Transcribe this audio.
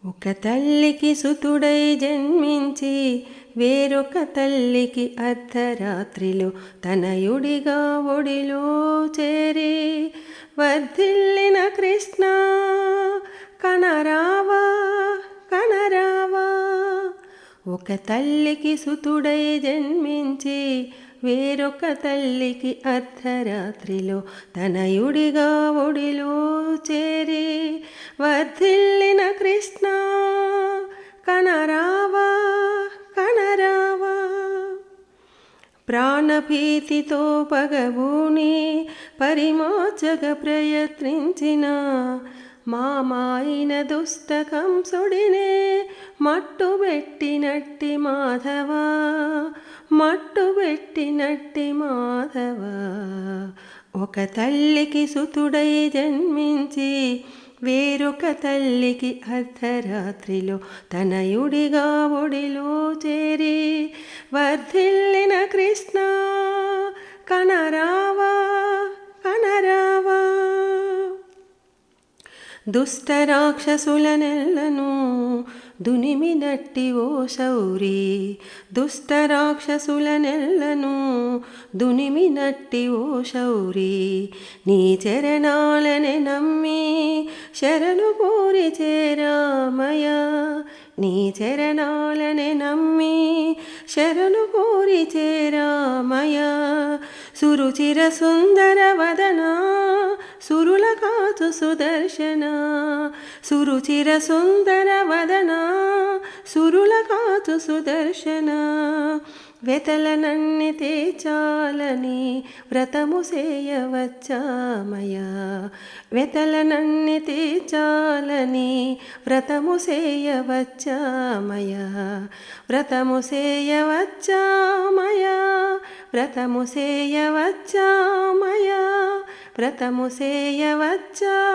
ఒక తల్లికి సుతుడై జన్మించి వేరొక తల్లికి అర్ధరాత్రిలో తనయుడిగా ఒడిలో చేరి వర్ధిల్లిన కృష్ణ కనరావా కనరావా. ఒక తల్లికి సుతుడై జన్మించి వేరొక తల్లికి అర్ధరాత్రిలో తనయుడిగా ఒడిలో చేరి వర్ధిల్లిన కృష్ణ కనరావా కనరావా. ప్రాణభీతితో పగబూని పరిమోచక ప్రయత్నించిన మామాయిన దుష్టకంసుడినే మట్టుబెట్టినట్టి మాధవా మట్టుబెట్టినట్టి మాధవా. ఒక తల్లికి సుతుడై జన్మించి వేరొక తల్లికి అర్ధరాత్రిలో తనయుడిగా ఒడిలో చేరి వర్ధిల్లిన కృష్ణ కనరావా కనరావా. దుష్ట రాక్షసులనెల్లను దునిమినట్టి ఓ శౌరి, దుష్ట రాక్షసులనెల్లను దునిమినట్టి ఓ శౌరి. నీ చరణాలనే నమ్మి శరణు కోరి చేరామయ, నీ చరణాలనే నమ్మి శరణు కోరి చేరామయ. సురుచిర సుందర వదన సురుల కాచు సుదర్శన, సురుచిర సుందర వదన సురుల కాచు సుదర్శన. వెతలనన్ని తేచాలని వ్రతము చేయవచ్చామయా, వెతలనన్ని తేచాలని వ్రతము చేయవచ్చామయా. వ్రతము చేయవచ్చామయా, వ్రతము చేయవచ్చామయా, వ్రతము చేయవచ్చామయా.